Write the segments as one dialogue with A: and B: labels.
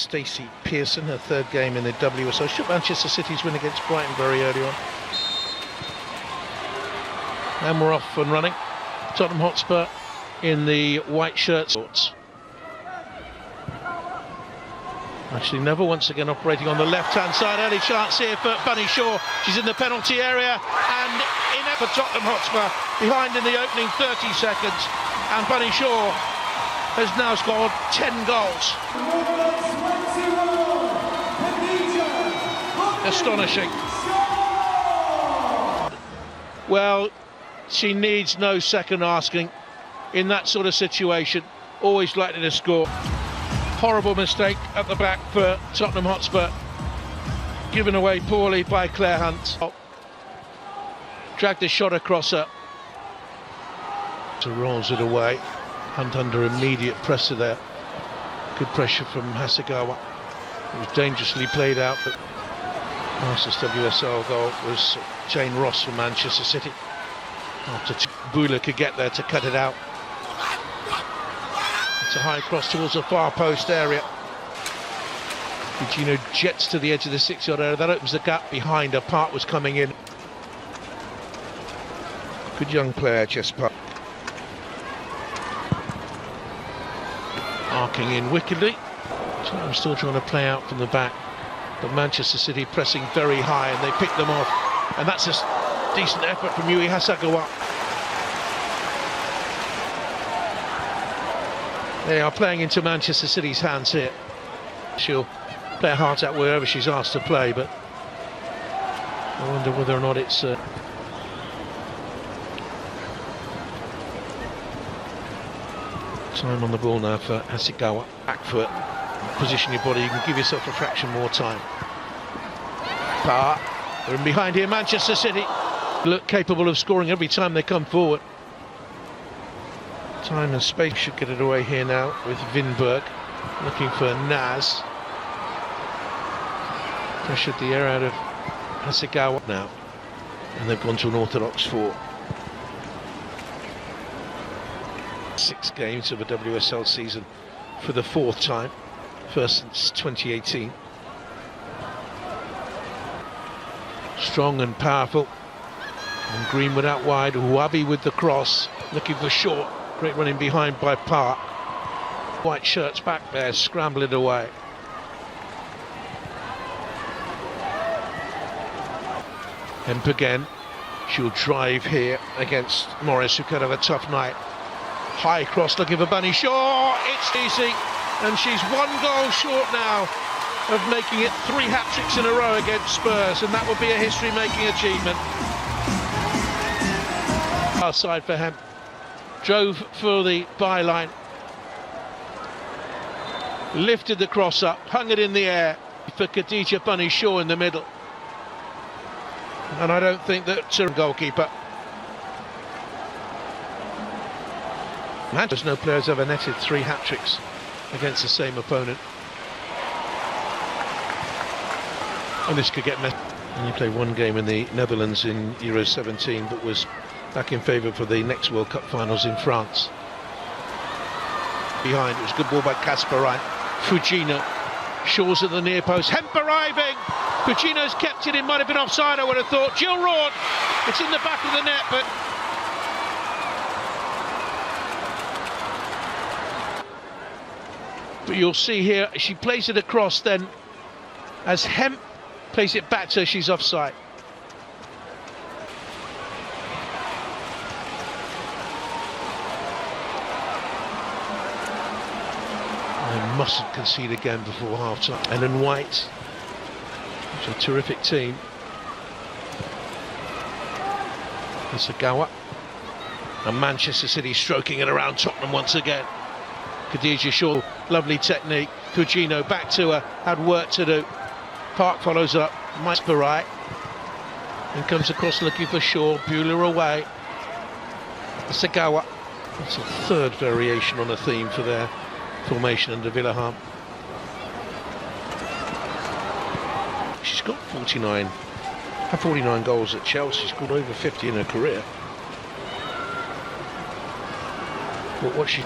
A: Stacey Pearson, her third game in the WSL. She took Manchester City's win against Brighton very early on. And we're off and running. Tottenham Hotspur in the white shirts. Actually, Neville once again operating on the left-hand side. Early chance here for Bunny Shaw. She's in the penalty area and in for Tottenham Hotspur, behind in the opening 30 seconds. And Bunny Shaw has now scored 10 goals. Astonishing. Well, she needs no second asking in that sort of situation. Always likely to score. Horrible mistake at the back for Tottenham Hotspur, given away poorly by Claire Hunt. Dragged the shot across her. So rolls it away. Hunt under immediate pressure there. Good pressure from Hasegawa. It was dangerously played out, but fastest WSL goal was Jane Ross from Manchester City. After Bula could get there to cut it out. It's a high cross towards the far post area. Gugino jets to the edge of the 6-yard area. That opens the gap behind her. Park was coming in. Good young player, Jess Park. Arcing in wickedly. I'm still trying to play out from the back. But Manchester City pressing very high and they pick them off. And that's a decent effort from Yui Hasegawa. They are playing into Manchester City's hands here. She'll play her heart out wherever she's asked to play, but I wonder whether or not it's time on the ball now for Hasegawa. Back foot, position your body, you can give yourself a fraction more time. They're in behind here, Manchester City look capable of scoring every time they come forward. Time and space should get it away here now with Vinberg looking for Naz. Pressured the air out of Hasegawa now, and they've gone to an orthodox 4. 6 games of a WSL season for the 4th time, first since 2018. Strong and powerful, and Greenwood out wide. Wabi with the cross, looking for Shaw. Great running behind by Park. White shirts back there, scramble it away. Hemp again. She'll drive here against Morris, who could have a tough night. High cross looking for Bunny Shaw. It's easy, and she's 1 goal short now of making it 3 hat-tricks in a row against Spurs, and that would be a history-making achievement. Outside for Hemp. Drove for the byline, lifted the cross up, hung it in the air for Khadija Bunny Shaw in the middle. And I don't think that's a goalkeeper. There's no players ever netted 3 hat-tricks against the same opponent. And this could get messy. He played 1 game in the Netherlands in Euro 17, but was back in favour for the next World Cup finals in France. Behind, it was a good ball by Casper Ryan. Fujino, Shaw's at the near post. Hemp arriving! Fujino's kept it in, might have been offside, I would have thought. Jill Rawn, it's in the back of the net, but you'll see here, she plays it across then, as Hemp plays it back to her, she's offside. They mustn't concede again before half-time. Ellen White, it's a terrific team. Hasegawa, and Manchester City stroking it around Tottenham once again. Khadija Shaw, lovely technique. Fujino back to her, had work to do. Park follows up, Mike Barai, and comes across looking for Shaw. Bueller away. Hasegawa. That's a 3rd variation on a theme for their formation under Villaharm. She's got 49 goals at Chelsea. She's scored over 50 in her career. But what she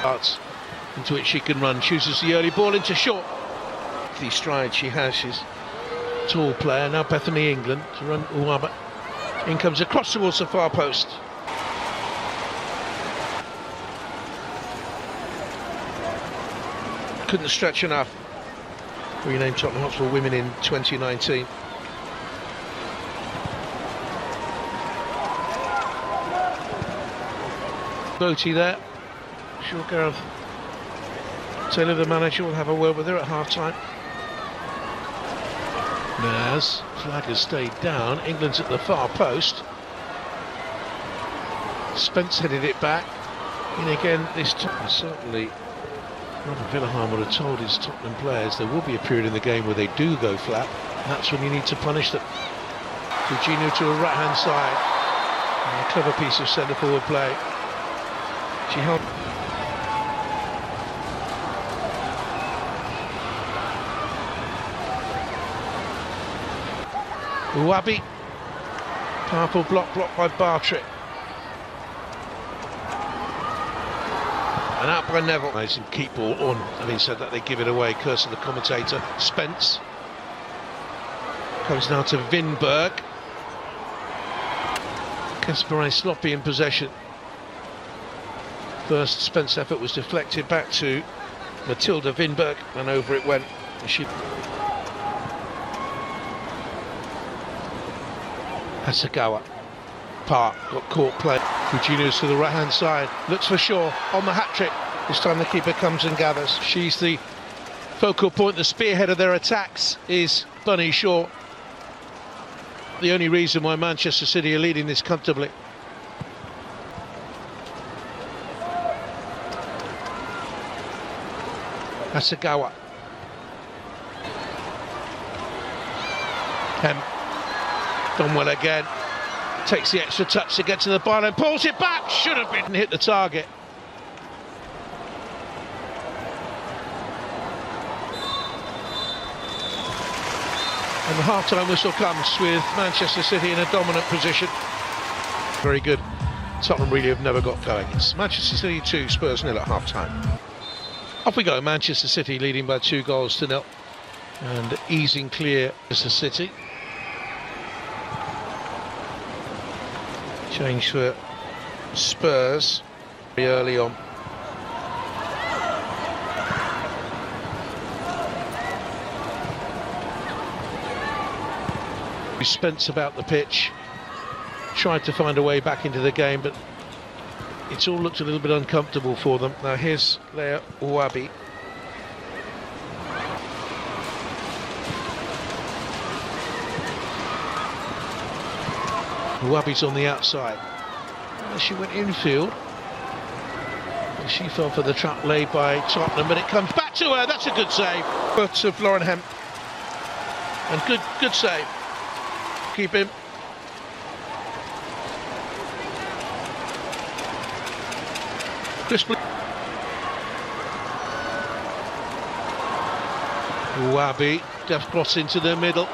A: Starts into which she can run, chooses the early ball into short. The stride she has, she's a tall player. Now Bethany England to run Uwaba. In comes across towards the far post. Couldn't stretch enough. Renamed Tottenham Hotspur Women in 2019. Boaty there. Sure, Gareth Taylor, the manager, will have a word with her at half-time. Naz, flag has stayed down. England's at the far post. Spence headed it back. In again this time. Certainly, Robert Villahan would have told his Tottenham players there will be a period in the game where they do go flat. That's when you need to punish them. Fujino to a right-hand side. And a clever piece of centre-forward play. She held. Uwabi, powerful blocked by Bartrick. And out by Neville. Nice and keep ball on. Having said that, they give it away. Curse of the commentator. Spence comes now to Vinberg. Kasparay sloppy in possession. First Spence effort was deflected back to Matilda Vinberg, and over it went. She Hasegawa. Park got caught play. Fujino's to the right hand side, looks for Shaw on the hat-trick. This time the keeper comes and gathers. She's the focal point, the spearhead of their attacks is Bunny Shaw. The only reason why Manchester City are leading this comfortably. Hasegawa. Done well again. Takes the extra touch to get to the bar and pulls it back. Should have been hit the target. And the half-time whistle comes with Manchester City in a dominant position. Very good. Tottenham really have never got going. It's Manchester City 2, Spurs 0 at half-time. Off we go. Manchester City leading by 2-0 and easing clear Manchester City. Change for Spurs very early on. Spence about the pitch, tried to find a way back into the game, but it's all looked a little bit uncomfortable for them. Now here's Leah Uwabi. Uwabi's on the outside. She went infield. And she fell for the trap laid by Tottenham, but it comes back to her. That's a good save. But of Lauren Hemp. And good save. Keep him. Crisply. Uwabi, deft cross into the middle.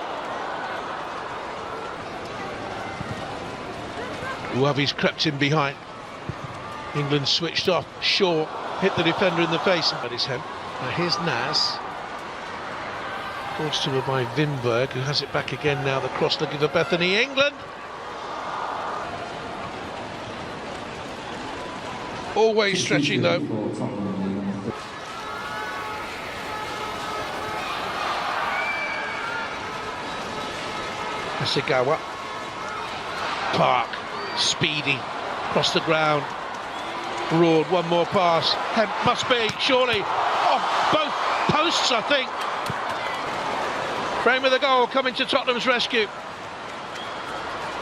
A: Uwabi's crept in behind. England switched off. Shaw hit the defender in the face. But it's him. Now here's Naz. Forced to her by Vinberg, who has it back again now. The cross looking for Bethany England. Always stretching though. Hasegawa. Park. Speedy, across the ground. Broad, one more pass. Hemp must be, surely. Off both posts, I think. Frame of the goal coming to Tottenham's rescue.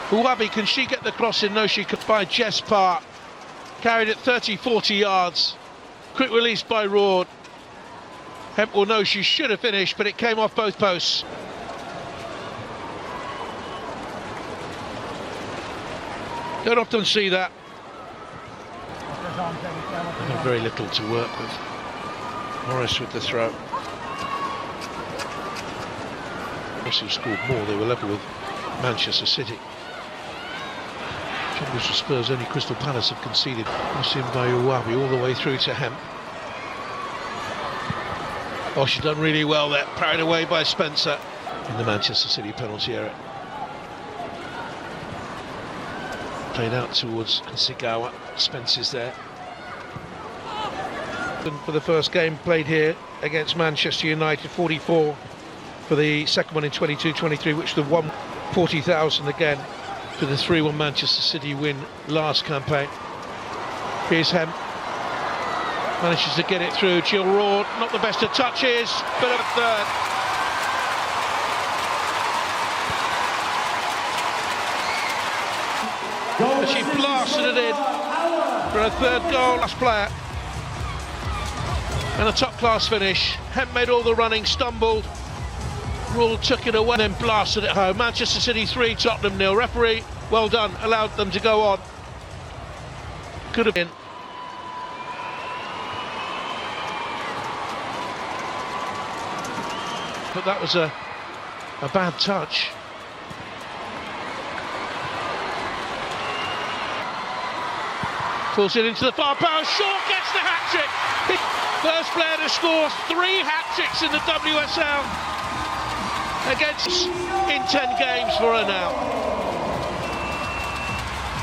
A: Uwabi, can she get the cross in? No, she could. By Jess Park. Carried it 30-40 yards. Quick release by Roard. Hemp will know she should have finished, but it came off both posts. Don't often see that. Very little to work with. Morris with the throw. Who scored more, they were level with Manchester City. Troubles for Spurs, only Crystal Palace have conceded. Crossing by Uwabi all the way through to Hemp. Oh, she's done really well there, parried away by Spencer in the Manchester City penalty area. Played out towards Hasegawa. Spencer's there. For the first game played here against Manchester United, 44 for the second one in 22-23, which the 140,000 again for the 3-1 Manchester City win last campaign. Here's Hemp, manages to get it through. Jill Raw, not the best of touches, but a third. And she blasted it in for a third goal. Last player. And a top-class finish. Hemp made all the running, stumbled. Rule took it away, then blasted it home. Manchester City 3, Tottenham 0. Referee, well done, allowed them to go on. Could have been. But that was a bad touch. Pulls it into the far post. Shaw gets the hat-trick. First player to score 3 hat-tricks in the WSL against in 10 games for her now.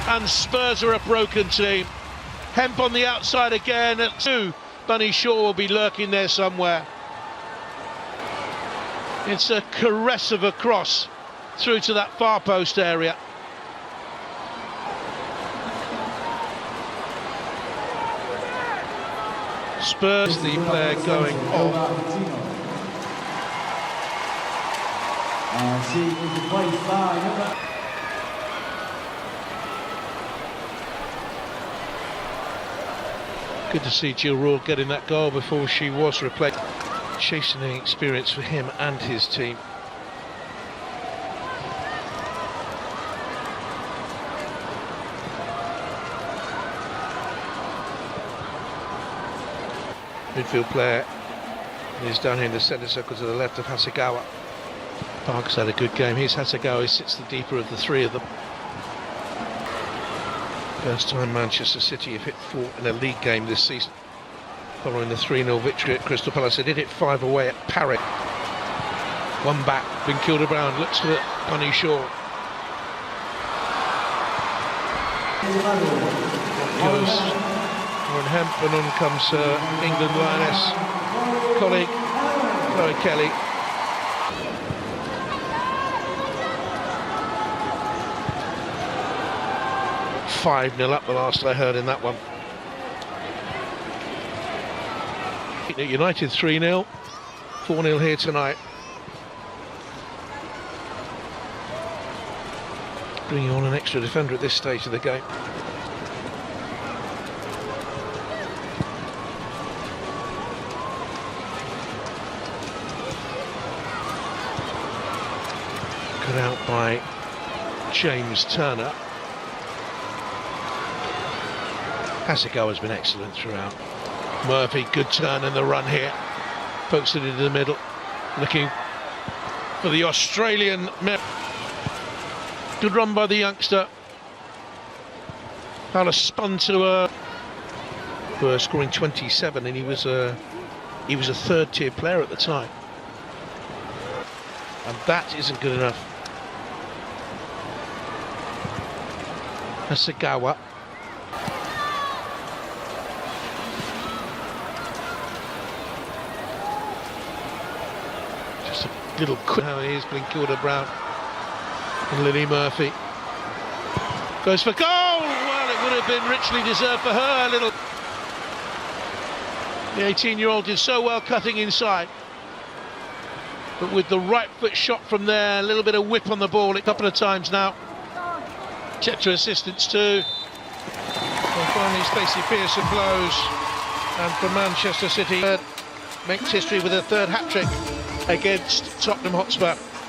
A: And Spurs are a broken team. Hemp on the outside again at 2. Bunny Shaw will be lurking there somewhere. It's a caress of a cross through to that far post area. Spurs, the player going off.
B: She is replaced by number.
A: Good to see Jill Raw getting that goal before she was replaced. Chastening experience for him and his team. Midfield player is down here in the centre circle to the left of Hasegawa. Park's had a good game. Here's Hasegawa, he sits the deeper of the 3 of them. First time Manchester City have hit 4 in a league game this season, following the 3-0 victory at Crystal Palace. They did hit 5 away at Paris. 1 back, Kilda Brown looks for Bunny Shaw. Goes Warren Hemp, and on comes England Lioness colleague Chloe Kelly. $5-0 up the last I heard in that one. United 3-0, 4-0 here tonight. Bringing on an extra defender at this stage of the game. Cut out by James Turner. Hasegawa has been excellent throughout. Murphy, good turn in the run here. Pokes it into the middle. Looking for the Australian. Good run by the youngster. Fowler spun to her. For scoring 27, and he was a 3rd-tier player at the time. And that isn't good enough. Hasegawa. Just a little quick. Now here's Kilda Brown and Lily Murphy. Goes for goal! Well, it would have been richly deserved for her. The 18-year-old did so well cutting inside. But with the right foot shot from there, a little bit of whip on the ball a couple of times now. Check to assistance too. And finally Stacey Pearson blows. And for Manchester City, makes history with a 3rd hat-trick against Tottenham Hotspur.